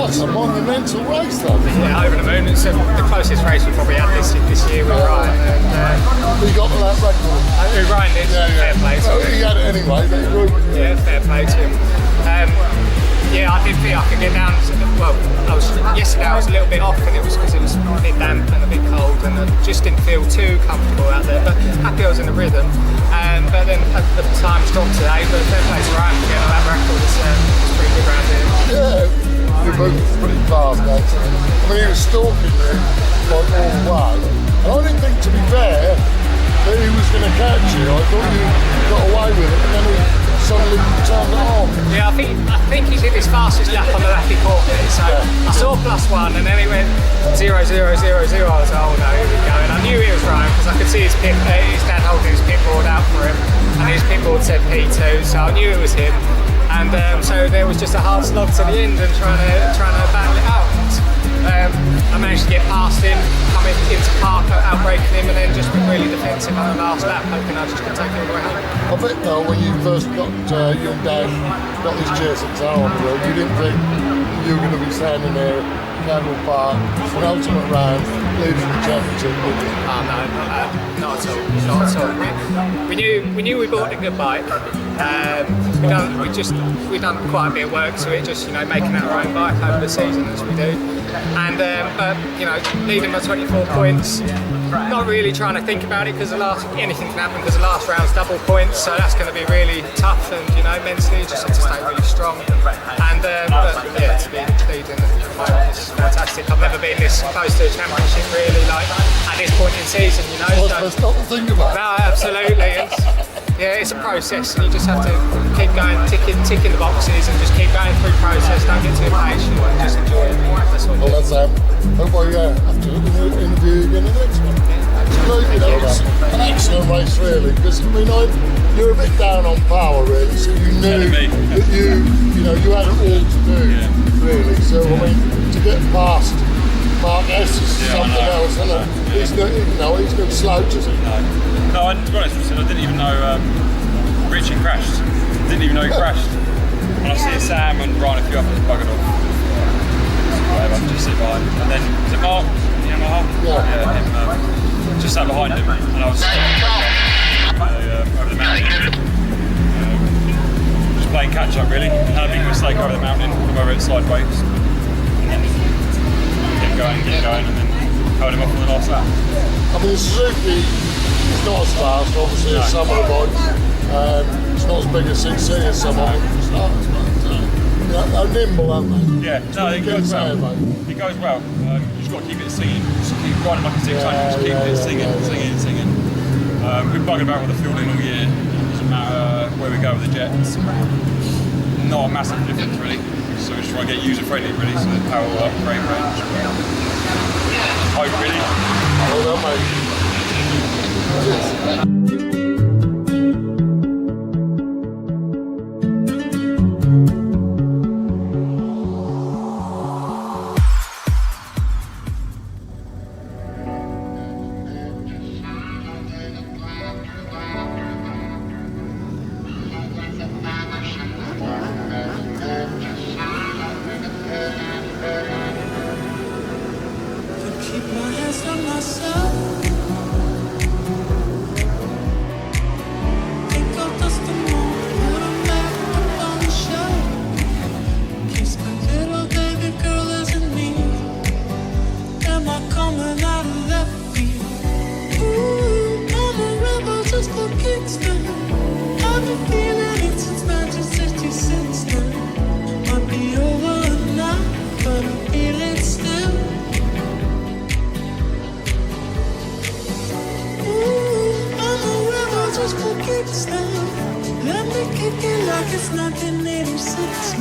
That's a monumental race, though. Yeah, over the moon. It's the closest race we probably had this year with Ryan. He got that record. Ryan did. Fair play to him. He had it anyway, but he would. Yeah, fair play to him. Yeah, I did think I could get down. Well, yesterday I was a little bit off, and it was because it was a bit damp and a bit cold, and I just didn't feel too comfortable out there. But happy I was in the rhythm. But then the time's dropped today. But fair play to Ryan for getting on that record. It's pretty good round here. Yeah, he moved pretty fast, mate. I mean, he was stalking me like all the way, and I didn't think, to be fair, that he was going to catch you. I thought you got away with it, and then he suddenly turned it on. Yeah, I think he did his fastest lap on the lap he caught me. So I saw +1, and then he went 0, 0, 0, 0. I was like, oh no, here we go. And I knew he was right because I could see his dad holding his pit board out for him, and his pit board said P2, so I knew it was him. And so there was just a hard slog to the end and trying to battle it out. I managed to get past him, coming into park, outbreaking him, and then just been really defensive on the last lap, hoping I just could take it all the way home. I bet though, when you first got you and Dad got this JSXR on the road, you didn't think you were going to be standing there at Cadwell Park, an ultimate round, leading the championship, did you? Oh no, not at all. Not at all. We knew we bought a good bike. We've done quite a bit of work to it, just making our own bike over the season as we do. And but leading by 24 points. Not really trying to think about it because anything can happen because the last round's double points, so that's going to be really tough. And mentally, just have to stay really strong. And but yeah, to be leading at the moment is fantastic. I've never been this close to a championship really, like at this point in season, Well, that's not to think about. No, absolutely. It's a process, and you just have to keep going, ticking the boxes, and just keep going through the process. Don't get too impatient, and just enjoy it. That's all. Well, that's hope I have to interview you again in the next one. It's an excellent race, really, because you're a bit down on power, really. So you knew that you had it all to do, really. So to get past Mark S is something else, isn't it? He's no slouch, is he? No, and to be honest, I didn't even know Richie crashed. Didn't even know he crashed. When I see Sam and Ryan, a few others buggered off. Whatever, just sit behind. And then, is it Mark? Yeah, him. Just sat behind him, and I was over the mountain. Just playing catch up, really. Had a big mistake over the mountain, come over it sideways. And then kept going, and then held him off on the last lap. The Suzuki is not as fast, obviously, as some of the bikes. It's not as big as 6C as some of them. They're nimble, aren't they? Yeah, no, it goes well. It goes well. You just got to keep it singing. Just keep riding like a 600, just keep it singing. We've been bugging about with the fueling all year. It doesn't matter where we go with the jets. Not a massive difference, really. So we're just trying to get user friendly, really, so the power will upgrade range. Hope, really. Well done, mate. Let me kick it like it's nothing, never sits.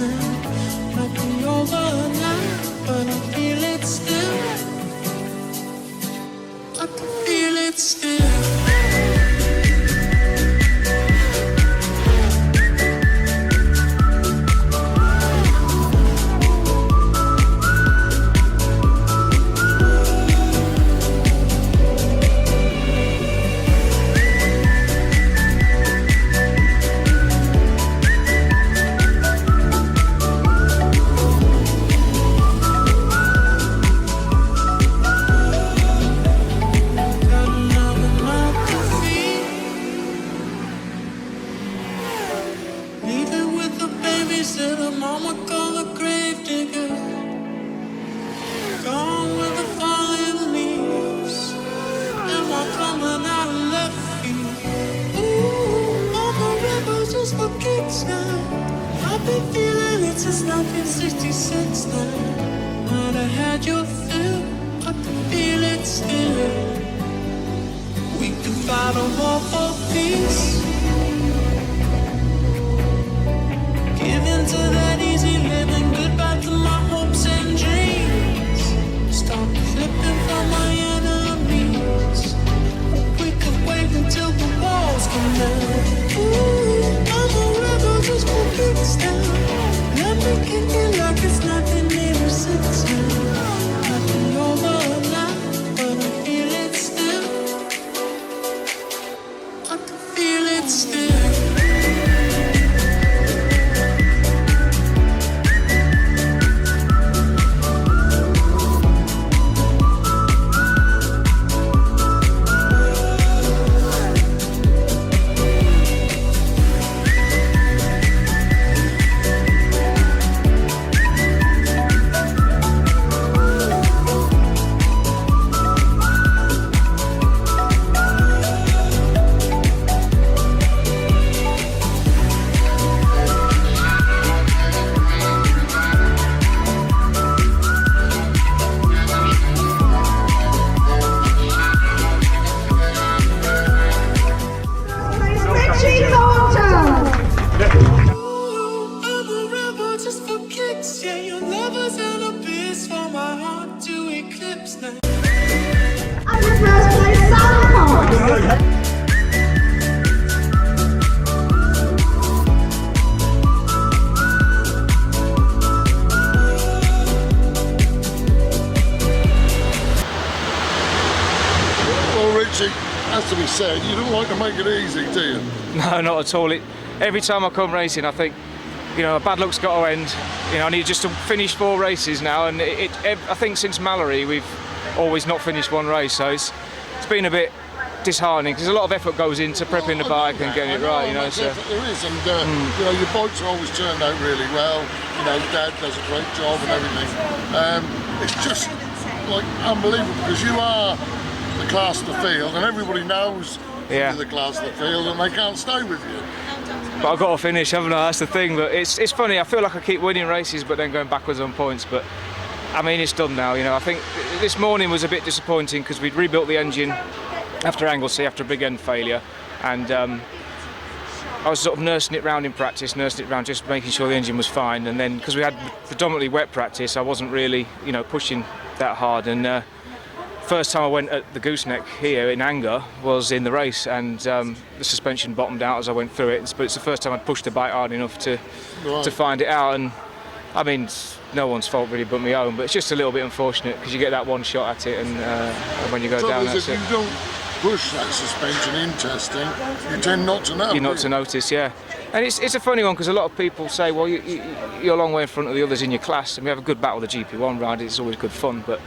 Yeah, your love is an abyss for my heart to eclipse now. I'm the first place sound. Well, Richie, has to be said, you don't like to make it easy, do you? No, not at all. Every time I come racing, I think, you know, bad luck's got to end. You know, I need just to finish 4 races now, and I think since Mallory, we've always not finished 1 race, so it's been a bit disheartening because a lot of effort goes into prepping the bike and getting it right. You know, so there is, and you know, your bikes are always turned out really well. You know, Dad does a great job and everything. It's just like unbelievable because you are the class of the field, and everybody knows you're the class of the field, and they can't stay with you. But I've got to finish, haven't I? That's the thing. But it's funny. I feel like I keep winning races, but then going backwards on points. But I mean, it's done now. You know, I think this morning was a bit disappointing because we'd rebuilt the engine after Anglesey, after a big end failure, and I was sort of nursing it round in practice, just making sure the engine was fine. And then because we had predominantly wet practice, I wasn't really, you know, pushing that hard. And first time I went at the gooseneck here in anger was in the race, and the suspension bottomed out as I went through it. But it's the first time I'd pushed the bike hard enough to find it out. And I mean, it's no one's fault really but my own, but it's just a little bit unfortunate because you get that one shot at it, and when you go down, that's it. You don't push that suspension in testing, you tend not to know. You're not to notice, yeah. And it's a funny one because a lot of people say, well, you're a long way in front of the others in your class, and we have a good battle with the GP1 ride. It's always good fun, but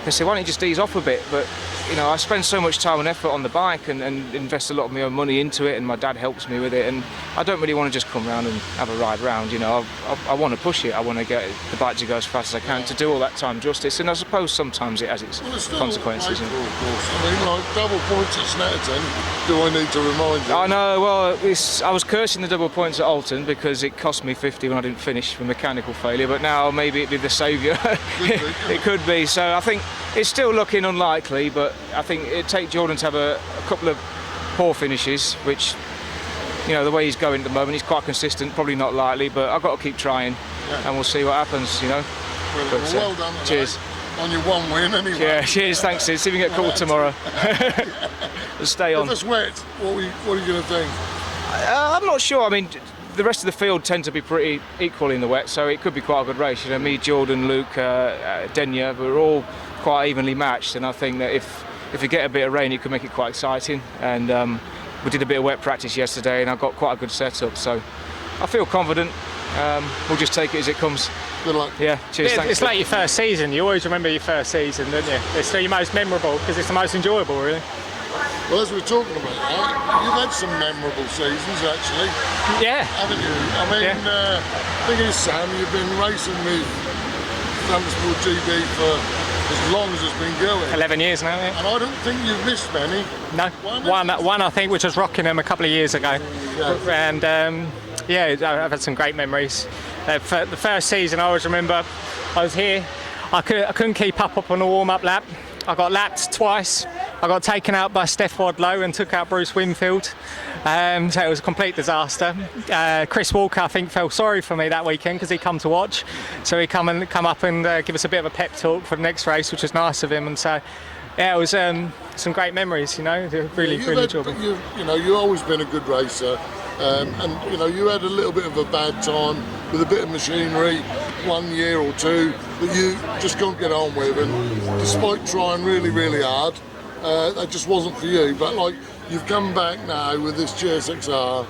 they say, why don't you just ease off a bit? But you know, I spend so much time and effort on the bike and invest a lot of my own money into it, and my dad helps me with it, and I don't really want to just come round and have a ride round. You know, I want to push it. I want to get the bike to go as fast as I can to do all that time justice, and I suppose sometimes it has its consequences. April, of course. I mean, like double points at Snetterton, do I need to remind you? I know, well, I was cursing the double points at Alton because it cost me 50 when I didn't finish for mechanical failure, but now maybe it'd be the saviour. It could be, so I think it's still looking unlikely, but I think it'd take Jordan to have a couple of poor finishes, which, you know, the way he's going at the moment, he's quite consistent, probably not likely, but I've got to keep trying, and we'll see what happens, you know. Well done. Cheers. On your 1 win anyway. Yeah, cheers, thanks Sid. See if we can get called tomorrow. Let's stay on. If it's wet, what are you going to think? I'm not sure. I mean, the rest of the field tend to be pretty equal in the wet, so it could be quite a good race. You know, me, Jordan, Luke, Denya, we're all quite evenly matched, and I think that if you get a bit of rain, it could make it quite exciting. And we did a bit of wet practice yesterday, and I got quite a good setup, so I feel confident. We'll just take it as it comes. Good luck. Yeah, cheers. Thanks. It's like your first season. You always remember your first season, don't you? It's your most memorable because it's the most enjoyable, really. Well, as we're talking about that, you've had some memorable seasons, actually. Yeah. Haven't you? I mean, the thing is, Sam, you've been racing with Thundersport GB for as long as it's been going. 11 years now, yeah. And I don't think you've missed many. No, one I think, which was Rockingham a couple of years ago. Yeah. And yeah, I've had some great memories. For the first season, I always remember I was here. I couldn't keep up on a warm-up lap. I got lapped twice. I got taken out by Steph Wadlow and took out Bruce Winfield. So it was a complete disaster. Chris Walker, I think, felt sorry for me that weekend because he come to watch. So he come up and give us a bit of a pep talk for the next race, which was nice of him. And so, yeah, it was some great memories. You know, really enjoyable. You know, you've always been a good racer. And you know, you had a little bit of a bad time with a bit of machinery 1 year or two that you just couldn't get on with, and despite trying really, really hard, that just wasn't for you. But like, you've come back now with this GSXR,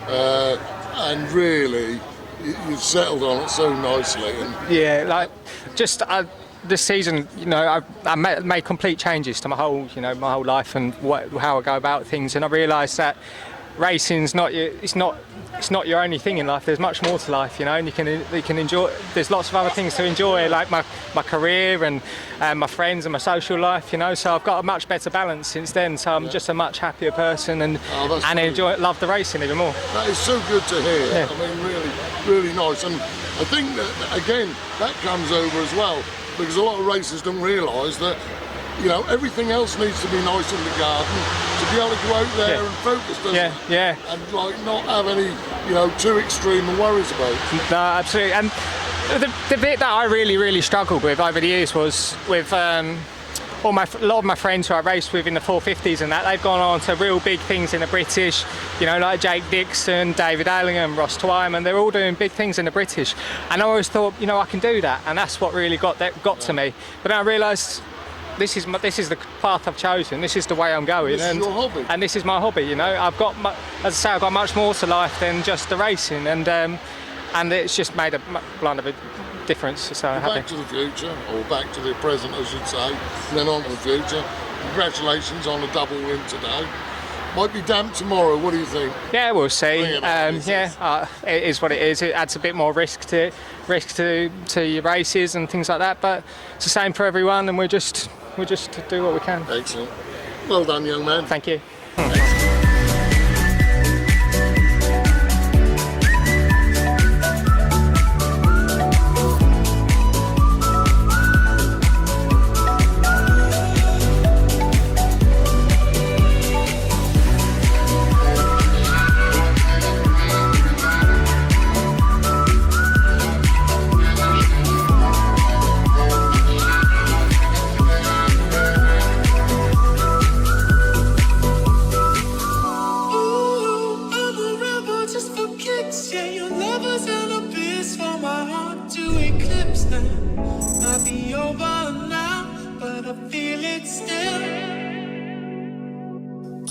and really, you've settled on it so nicely. And yeah, like just this season, you know, I made complete changes to my whole life and how I go about things, and I realised that racing's not your only thing in life. There's much more to life, you know, and you can enjoy. There's lots of other things to enjoy, like my career and my friends and my social life, you know. So I've got a much better balance since then. So I'm just a much happier person and love the racing even more. That is so good to hear. Yeah. I mean, really, really nice. And I think that again that comes over as well, because a lot of racers don't realise that, you know, everything else needs to be nice in the garden to be able to go out there and focus, doesn't it? Yeah. And like not have any, you know, too extreme worries about it. No, absolutely. And The bit that I really struggled with over the years was with a lot of my friends who I raced with in the 450s and that, they've gone on to real big things in the British, you know, like Jake Dixon, David Allingham, Ross Twyman, they're all doing big things in the British. And I always thought, you know, I can do that, and that's what really got to me. But then I realised this is the path I've chosen. This is the way I'm going. This is your hobby. And this is my hobby. You know, I've got, as I say, I've got much more to life than just the racing, and it's just made a blind of a difference. So back to the future, or back to the present, I should say, and then on to the future. Congratulations on a double win today. Might be damp tomorrow. What do you think? Yeah, we'll see. It is what it is. It adds a bit more risk to your races and things like that. But it's the same for everyone, and we'll just do what we can. Excellent. Well done, young man. Thank you.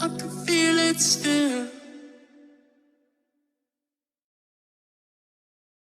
I can feel it still.